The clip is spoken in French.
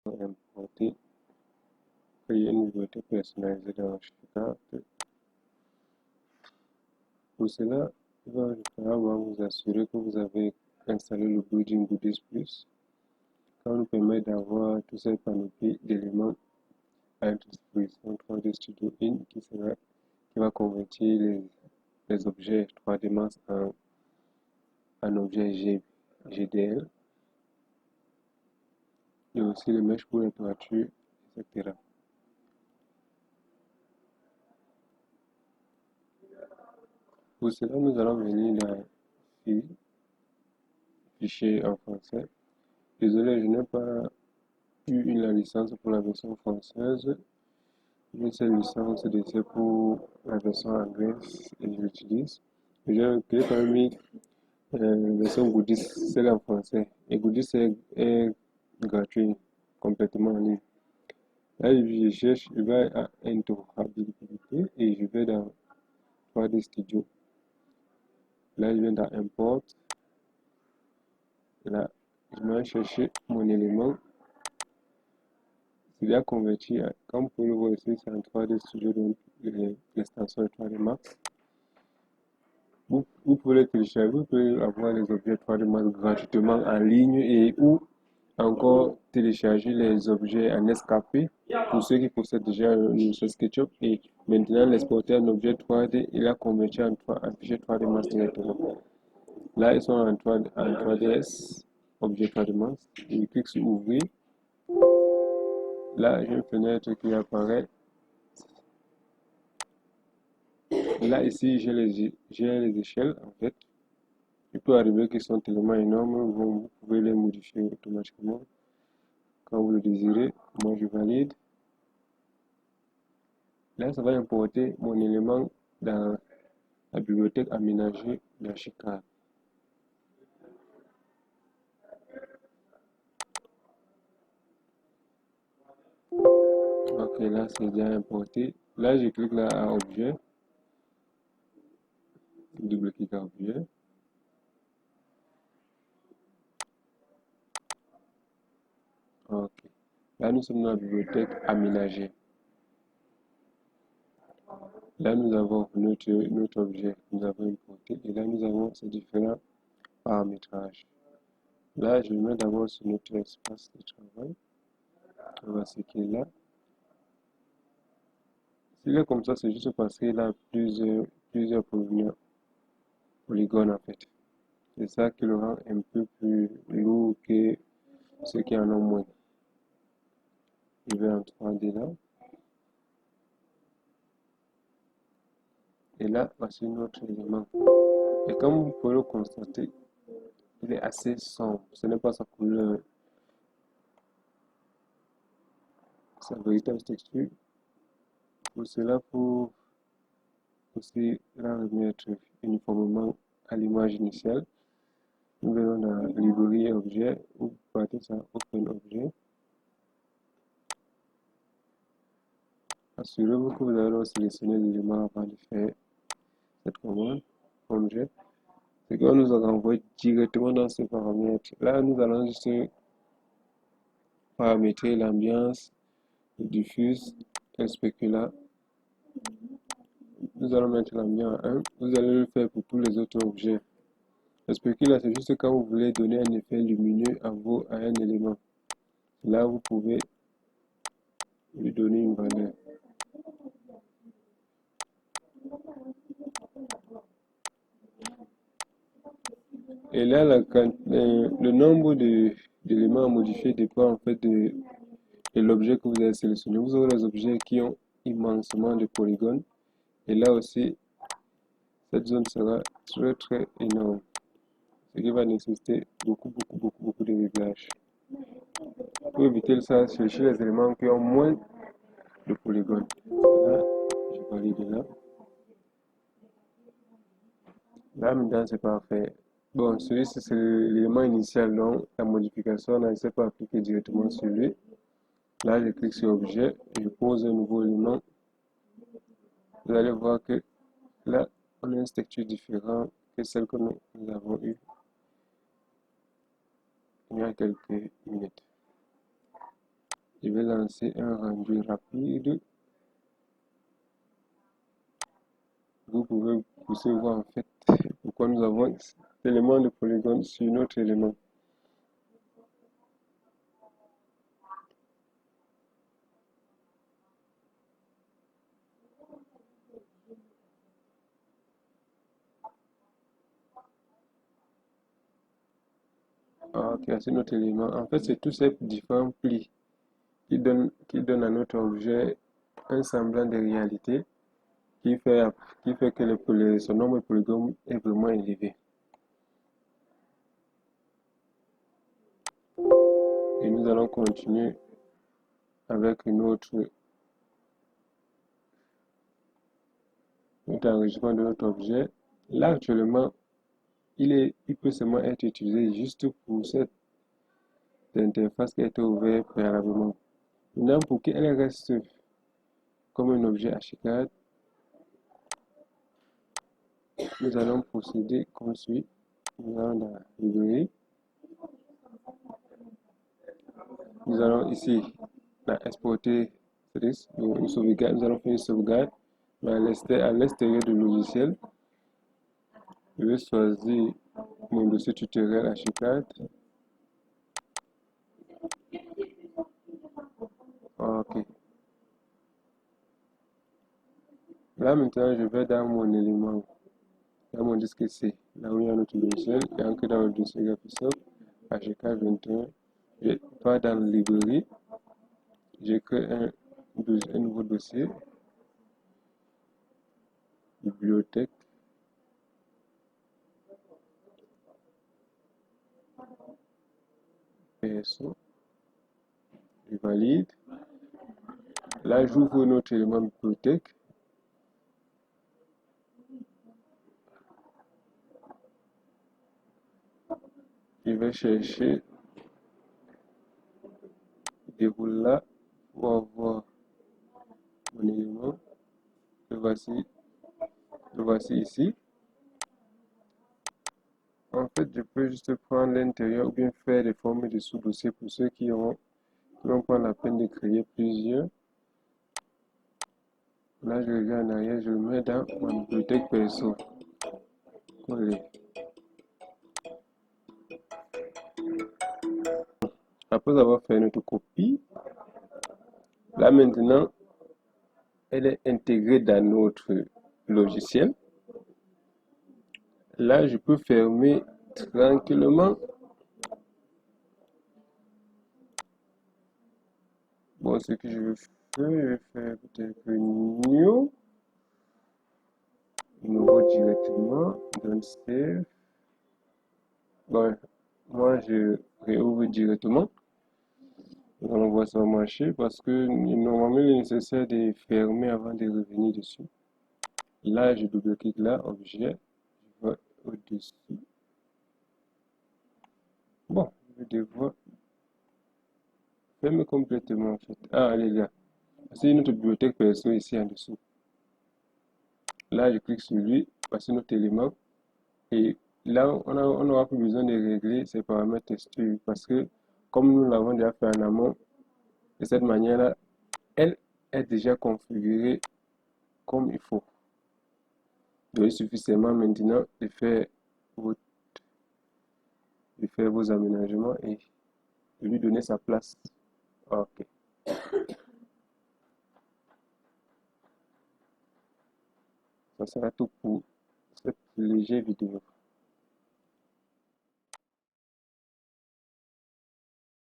Importer, créer une bibliothèque personnalisée dans Archicad. Pour cela, il va falloir vous assurer que vous avez installé le plugin Goodies Plus, qui va nous permettre d'avoir toute cette panoplie d'éléments à notre disposition 3D Studio In qui va convertir les objets 3D Max en objets GDL et aussi les mèches pour la toiture, etc. Pour cela, nous allons venir dans Fichier en français. Désolé, je n'ai pas eu la licence pour la version française. J'ai cette licence d'essai pour la version anglaise et je l'utilise. J'ai quand même mis la version Goodies, celle en français. Et Goodies est gratuit, complètement en ligne. Là, je cherche, je vais à interopérabilité et je vais dans 3D Studio. Là, je viens dans Import. Là, je vais chercher mon élément. C'est déjà converti, comme vous pouvez le voir ici, c'est en 3D Studio, donc l'extension est 3D Max. Vous pouvez les télécharger, vous pouvez avoir les objets 3D Max gratuitement en ligne et ou encore télécharger les objets en SKP pour ceux qui possèdent déjà un logiciel SketchUp et maintenant l'exporter en objet 3D et la convertir en fichier 3D Max directement. Là, ils sont en 3DS, objet 3D Max. Je clique sur ouvrir. Là, j'ai une fenêtre qui apparaît. Là, ici, j'ai les échelles en fait. Il peut arriver qu'ils sont tellement énormes, vous pouvez les modifier automatiquement quand vous le désirez. Moi, je valide. Là, ça va importer mon élément dans la bibliothèque aménagée d'Archicad. Ok, là, c'est déjà importé. Là, je clique là à objet. Double-clic à objet. Ok. Là, nous sommes dans la bibliothèque aménagée. Là, nous avons notre objet que nous avons importé. Et là, nous avons ces différents paramétrages. Là, je vais mettre d'abord sur notre espace de travail. On va ce qui est là. S'il est comme ça, c'est juste parce qu'il a plusieurs polygones en fait. C'est ça qui le rend un peu plus lourd que ceux qui en ont moins. Je vais en 3D là. Et là, voici notre élément. Et comme vous pouvez le constater, il est assez sombre. Ce n'est pas sa couleur, sa véritable texture. Pour cela, pour aussi la remettre uniformément à l'image initiale, nous venons dans librairie objet ou partez sur Open Objet. Assurez-vous que vous avez sélectionné l'élément avant de faire cette commande objet. C'est qu'on nous a renvoyé directement dans ces paramètres. Là, nous allons juste paramétrer l'ambiance, le diffuse, le spécula. Nous allons mettre l'ambiance à 1. Vous allez le faire pour tous les autres objets. Le spécula, c'est juste quand vous voulez donner un effet lumineux à un élément. Là, vous pouvez lui donner une valeur. Et là, le nombre d'éléments à modifier dépend en fait de l'objet que vous avez sélectionné. Vous aurez les objets qui ont immensément de polygones. Et là aussi, cette zone sera très énorme. Ce qui va nécessiter beaucoup de réglages. Pour éviter ça, cherchez les éléments qui ont moins de polygones. Là, je valide là. Là, maintenant, c'est parfait. Bon, celui-ci, c'est l'élément initial, donc la modification, on ne s'est pas appliquer directement sur lui. Là, je clique sur objet, je pose un nouveau élément. Vous allez voir que là, on a une structure différente que celle que nous avons eue il y a quelques minutes. Je vais lancer un rendu rapide. Vous pouvez pousser voir en fait pourquoi nous avons cet élément de polygone sur notre élément. Ok, c'est notre élément. En fait, c'est tous ces différents plis qui donnent à notre objet un semblant de réalité qui fait, que son nombre de polygones est vraiment élevé. Et nous allons continuer avec notre enregistrement de notre objet. Là, actuellement, il peut seulement être utilisé juste pour cette interface qui a été ouverte préalablement. Maintenant, pour qu'elle reste comme un objet H4, nous allons procéder comme suit. Nous allons dans la librairie. Nous allons ici exporter une sauvegarde. Nous allons faire une sauvegarde à l'extérieur du logiciel. Je vais choisir mon dossier tutoriel H4. Ok. Là maintenant, je vais dans mon élément, dans mon disque C, là où il y a notre logiciel, et ancré dans le dossier Graphisoft HK21. Je pars dans la librairie, je crée un nouveau dossier, bibliothèque, PSO, je valide. Là, j'ouvre notre élément bibliothèque. Je vais chercher, déroule là, pour avoir mon élément. Le voici ici. En fait, je peux juste prendre l'intérieur ou bien faire des formes de sous-dossiers pour ceux qui vont prendre la peine de créer plusieurs. Là, je reviens en arrière, je le mets dans ma bibliothèque perso. Coller. Après avoir fait notre copie, là maintenant, elle est intégrée dans notre logiciel. Là, je peux fermer tranquillement. Bon, ce que je vais faire peut-être new, nouveau directement, dans save. Bon, moi je réouvre directement. Nous allons voir ça va marcher parce que normalement il est nécessaire de fermer avant de revenir dessus. Là, je double-clique là, objet, je vais au-dessus. Bon, je vais devoir fermer complètement en fait. Ah, les gars, c'est notre bibliothèque perso ici en dessous. Là, je clique sur lui, passer notre élément. Et là, on n'aura plus besoin de régler ces paramètres texture parce que comme nous l'avons déjà fait en amont, de cette manière-là, elle est déjà configurée comme il faut. Donc, il suffit seulement maintenant de faire vos aménagements et de lui donner sa place. Ok. Ça sera tout pour cette légère vidéo.